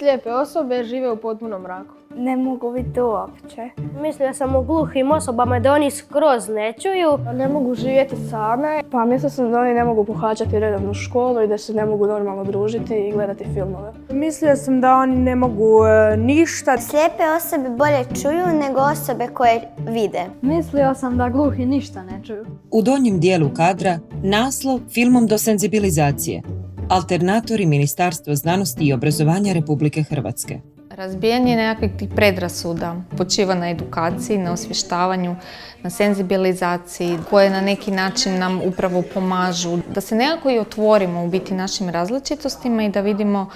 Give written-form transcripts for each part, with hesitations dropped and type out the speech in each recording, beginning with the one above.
slijepe osobe žive u potpunom mraku. Ne mogu vidjeti uopće. Mislila sam o gluhim osobama da oni skroz ne čuju. Ne mogu živjeti same. Pa mislila sam da oni ne mogu pohađati redovnu školu i da se ne mogu normalno družiti i gledati filmove. Mislila sam da oni ne mogu ništa. Slijepe osobe bolje čuju nego osobe koje vide. Mislila sam da gluhi ništa ne čuju. U donjem dijelu kadra naslov Filmom do senzibilizacije. Alternatori Ministarstva znanosti i obrazovanja Republike Hrvatske. Razbijanje nekakvih tih predrasuda počiva na edukaciji, na osvještavanju, na senzibilizaciji koje na neki način nam upravo pomažu da se nekako i otvorimo u biti našim različitostima i da vidimo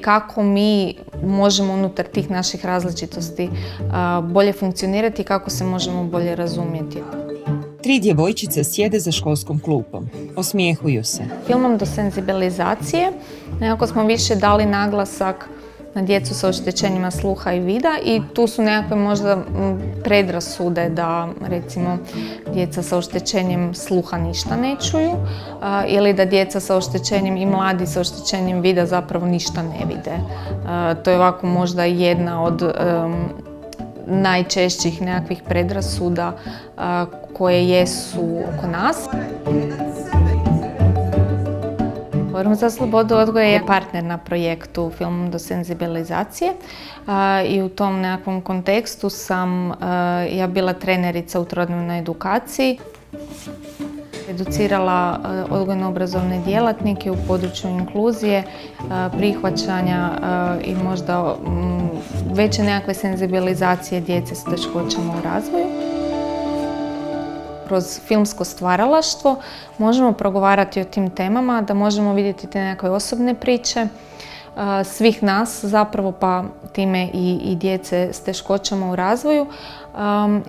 kako mi možemo unutar tih naših različitosti bolje funkcionirati i kako se možemo bolje razumjeti. 3 djevojčice sjede za školskom klupom. Osmijehuju se. Filmom do senzibilizacije nekako smo više dali naglasak na djecu sa oštećenjima sluha i vida i tu su nekakve možda predrasude da recimo djeca sa oštećenjem sluha ništa ne čuju ili da djeca sa oštećenjem i mladi sa oštećenjem vida zapravo ništa ne vide. To je ovako možda jedna od najčešćih nekakvih predrasuda koje jesu oko nas. Forum za slobodu odgoja je partner na projektu Filmom do senzibilizacije i u tom nekakvom kontekstu sam ja bila trenerica u trodnevnoj edukaciji. Educirala odgojno-obrazovne djelatnike u području inkluzije, prihvaćanja i možda veće nekakve senzibilizacije djece s teškoćama u razvoju. Kroz filmsko stvaralaštvo možemo progovarati o tim temama, da možemo vidjeti te nekakve osobne priče svih nas zapravo, pa time i djece s teškoćama u razvoju.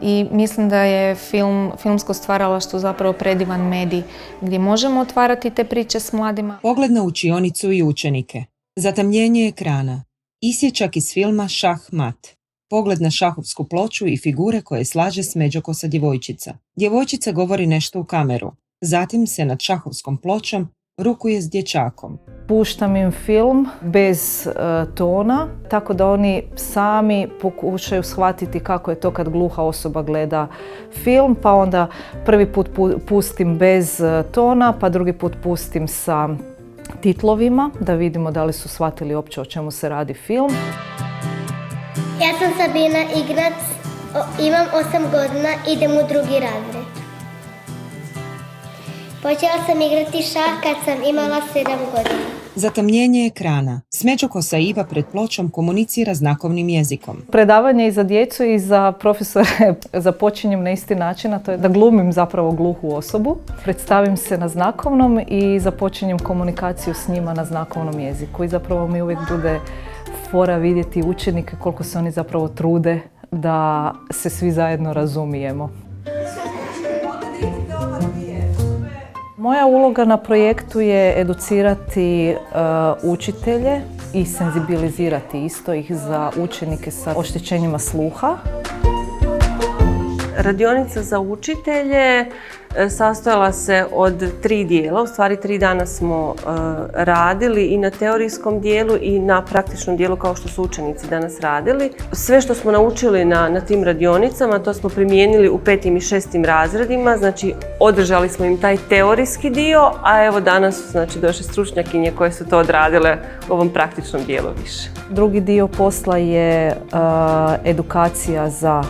I mislim da je filmsko stvaralaštvo zapravo predivan medij gdje možemo otvarati te priče s mladima. Pogled na učionicu i učenike. Zatamljenje ekrana. Isječak iz filma Šah mat. Pogled na šahovsku ploču i figure koje slaže smeđokosa djevojčica. Djevojčica govori nešto u kameru. Zatim se nad šahovskom pločom rukuje s dječakom. Puštam im film bez tona, tako da oni sami pokušaju shvatiti kako je to kad gluha osoba gleda film, pa onda prvi put pustim bez tona, pa drugi put pustim sa titlovima, da vidimo da li su shvatili uopće o čemu se radi film. Ja sam Sabina Ignac, imam 8 godina, idem u 2. razred. Počela sam igrati šah kad sam imala 7 godina. Zatamljenje ekrana. Smeđokosa Iva pred pločom komunicira znakovnim jezikom. Predavanje i za djecu i za profesore započinjem na isti način, a to je da glumim zapravo gluhu osobu. Predstavim se na znakovnom i započinjem komunikaciju s njima na znakovnom jeziku. I zapravo mi uvijek bude fora vidjeti učenike koliko se oni zapravo trude da se svi zajedno razumijemo. Moja uloga na projektu je educirati učitelje i senzibilizirati isto ih za učenike sa oštećenjima sluha. Radionica za učitelje sastojala se od 3 dijela, u stvari 3 dana smo radili i na teorijskom dijelu i na praktičnom dijelu kao što su učenici danas radili. Sve što smo naučili na tim radionicama to smo primijenili u 5. i 6. razredima, znači održali smo im taj teorijski dio, a evo danas su znači došle stručnjakinje koje su to odradile u ovom praktičnom dijelu više. Drugi dio posla je edukacija za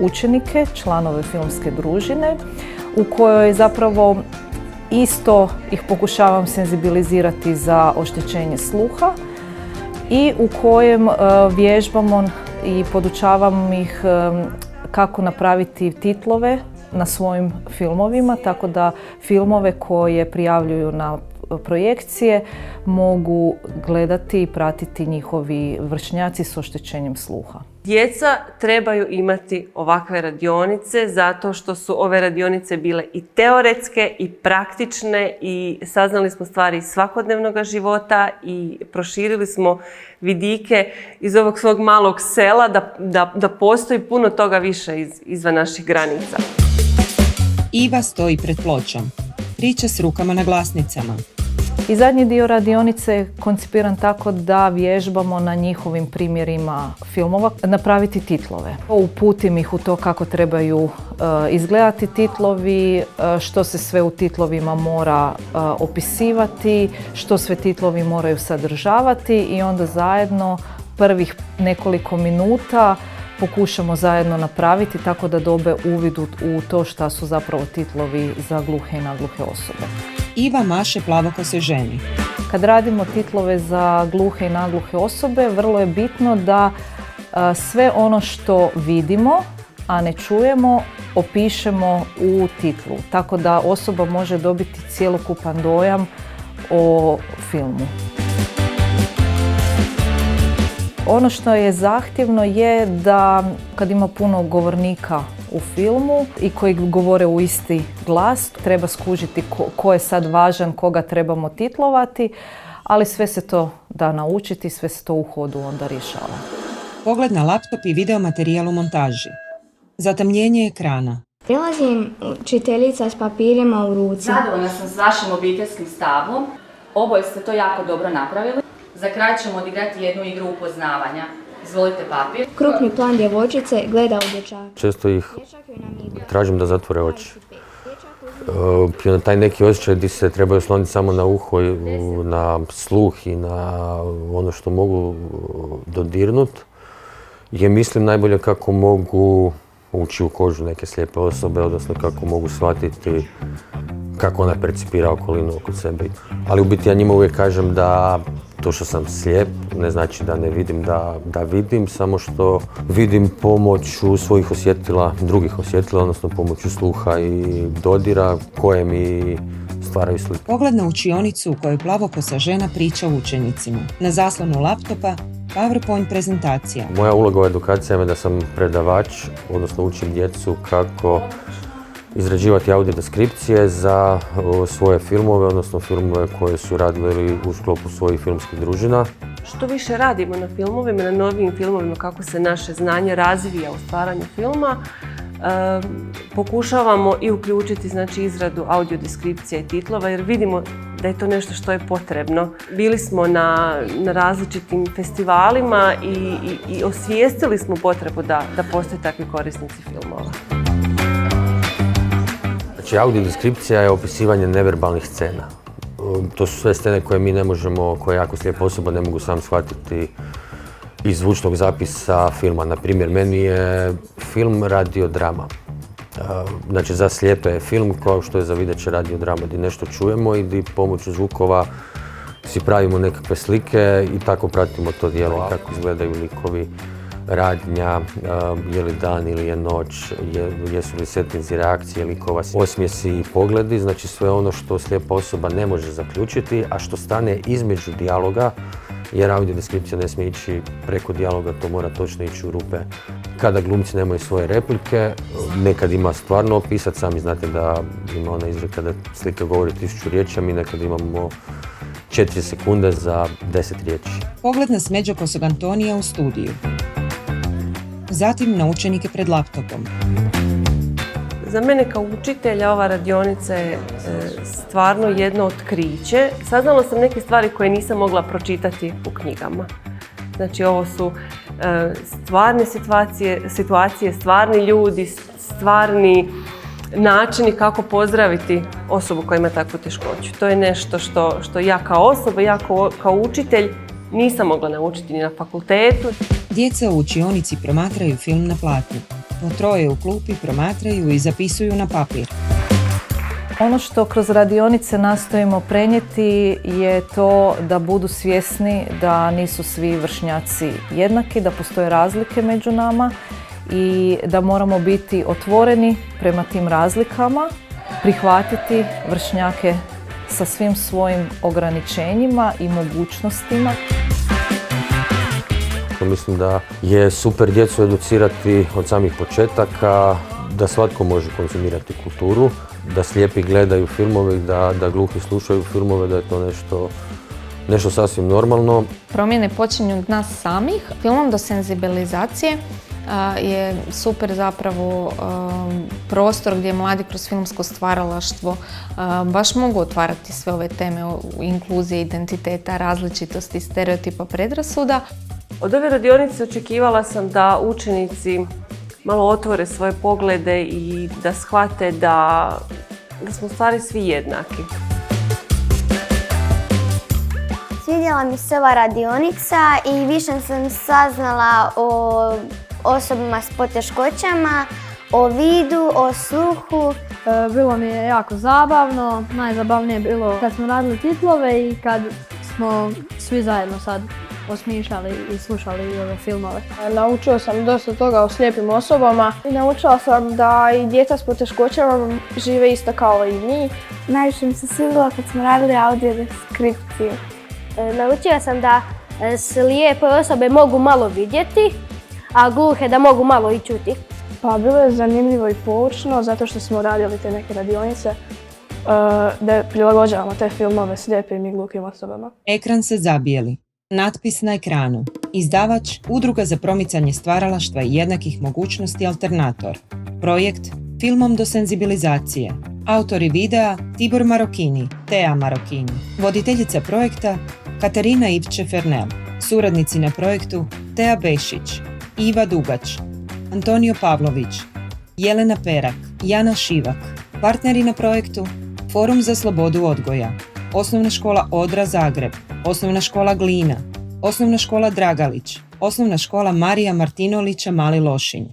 učenike, članove filmske družine, u kojoj zapravo isto ih pokušavam senzibilizirati za oštećenje sluha i u kojem vježbamo i podučavam ih kako napraviti titlove na svojim filmovima, tako da filmove koje prijavljuju na projekcije mogu gledati i pratiti njihovi vršnjaci s oštećenjem sluha. Djeca trebaju imati ovakve radionice zato što su ove radionice bile i teoretske i praktične i saznali smo stvari iz svakodnevnog života i proširili smo vidike iz ovog svog malog sela da postoji puno toga više izvan naših granica. Iva stoji pred pločom. Priča s rukama na glasnicama. I zadnji dio radionice je koncipiran tako da vježbamo na njihovim primjerima filmova napraviti titlove. Uputim ih u to kako trebaju izgledati titlovi, što se sve u titlovima mora opisivati, što sve titlovi moraju sadržavati i onda zajedno prvih nekoliko minuta pokušamo zajedno napraviti tako da dobe uvid u to šta su zapravo titlovi za gluhe i nagluhe osobe. Iva maše plavokose ženi. Kad radimo titlove za gluhe i nagluhe osobe, vrlo je bitno da sve ono što vidimo, a ne čujemo, opišemo u titlu. Tako da osoba može dobiti cjelokupan dojam o filmu. Ono što je zahtjevno je da kad ima puno govornika u filmu i koji govore u isti glas, treba skužiti ko je sad važan, koga trebamo titlovati, ali sve se to da naučiti, sve se to u hodu onda rješava. Pogled na laptop i video materijal u montaži. Zatamljenje ekrana. Prilazim učiteljica s papirima u ruci. Zadovoljna sam s vašim obiteljskim stavom. Oboje ste to jako dobro napravili. Za kraj ćemo odigrati jednu igru upoznavanja. Izvolite papir. Krupni plan djevojčice gleda u dječaka. Često ih tražim da zatvore oči. Na taj neki osjećaj gdje se trebaju osloniti samo na uho, na sluh i na ono što mogu dodirnut, je mislim najbolje kako mogu ući u kožu neke slijepe osobe, odnosno kako mogu shvatiti kako ona percipira okolinu oko sebe. Ali u biti ja njima uvijek kažem da to što sam slijep ne znači da ne vidim, da vidim, samo što vidim pomoću svojih osjetila, drugih osjetila, odnosno pomoću sluha i dodira koje mi stvaraju sliku. Pogled na učionicu u kojoj plavokosa žena priča učenicima. Na zaslonu laptopa PowerPoint prezentacija. Moja uloga u edukaciji je da sam predavač, odnosno učim djecu kako izrađivati audio deskripcije za svoje filmove, odnosno filmove koje su radili u sklopu svojih filmskih družina. Što više radimo na filmovima, na novim filmovima, kako se naše znanje razvija u stvaranju filma, pokušavamo i uključiti znači, izradu audio deskripcije i titlova jer vidimo da je to nešto što je potrebno. Bili smo na različitim festivalima i osvijestili smo potrebu da postoje takvi korisnici filmova. Znači, audio deskripcija je opisivanje neverbalnih scena. To su sve scene koje mi ne možemo, koje jako slijepa osoba ne mogu sam shvatiti iz zvučnog zapisa filma. Naprimjer, meni je film radiodrama. Znači, za slijepe je film kao što je za videće radiodrama, gdje nešto čujemo i gdje pomoću zvukova si pravimo nekakve slike i tako pratimo to djelo, kako izgledaju likovi, radnja, je li dan ili je noć, jesu li setnici reakcije likova, osmijesi i pogledi, znači sve ono što slijepa osoba ne može zaključiti, a što stane između dijaloga, jer audio deskripcija ne smije ići preko dijaloga, to mora točno ići u rupe. Kada glumci nemaju svoje replike, nekad ima stvarno opisat, sami znate da ima ona izreka da slika govori 1000 riječi, a mi nekad imamo 4 sekunde za 10 riječi. Pogled na smeđokosog Antonija u studiju. Zatim na učenike pred laptopom. Za mene kao učitelja ova radionica je stvarno jedno otkriće. Saznala sam neke stvari koje nisam mogla pročitati u knjigama. Znači ovo su stvarne situacije, stvarni ljudi, stvarni načini kako pozdraviti osobu koja ima takvu teškoću. To je nešto što ja kao osoba, ja kao učitelj nisam mogla naučiti ni na fakultetu. Djeca u učionici promatraju film na platnu. Po troje u klupi promatraju i zapisuju na papir. Ono što kroz radionice nastojimo prenijeti je to da budu svjesni da nisu svi vršnjaci jednaki, da postoje razlike među nama i da moramo biti otvoreni prema tim razlikama, prihvatiti vršnjake sa svim svojim ograničenjima i mogućnostima. Mislim da je super djecu educirati od samih početaka, da svatko može konzumirati kulturu, da slijepi gledaju filmove, da gluhi slušaju filmove, da je to nešto sasvim normalno. Promjene počinju od nas samih. Filmom do senzibilizacije je super zapravo prostor gdje mladi kroz filmsko stvaralaštvo baš mogu otvarati sve ove teme inkluzije, identiteta, različitosti, stereotipa, predrasuda. Od ove radionice očekivala sam da učenici malo otvore svoje poglede i da shvate da smo u stvari svi jednaki. Svidjela mi se ova radionica i više sam saznala o osobama s poteškoćama, o vidu, o sluhu. Bilo mi je jako zabavno, najzabavnije je bilo kad smo radili titlove i kad smo svi zajedno sad osmišljali i slušali ove filmove. Naučila sam dosta toga o slijepim osobama i naučila sam da i djeca s poteškoćama žive isto kao i mi. Najviše mi se svidjelo kad smo radili audiodeskripciju. Naučila sam da slijepe osobe mogu malo vidjeti, a gluhe da mogu malo i čuti. Pa bilo je zanimljivo i poučno zato što smo radili te neke radionice da prilagođavamo te filmove slijepim i gluhim osobama. Ekran se zabijeli. Natpis na ekranu. Izdavač Udruga za promicanje stvaralaštva i jednakih mogućnosti Alternator. Projekt Filmom do senzibilizacije. Autori videa Tibor Marokini, Tea Marokini. Voditeljica projekta Katarina Ivče-Fernel. Suradnici na projektu Tea Bešić, Iva Dugač, Antonio Pavlović, Jelena Perak, Jana Šivak. Partneri na projektu Forum za slobodu odgoja, Osnovna škola Odra Zagreb, Osnovna škola Glina, Osnovna škola Dragalić, Osnovna škola Marija Martinolića Mali Lošinj.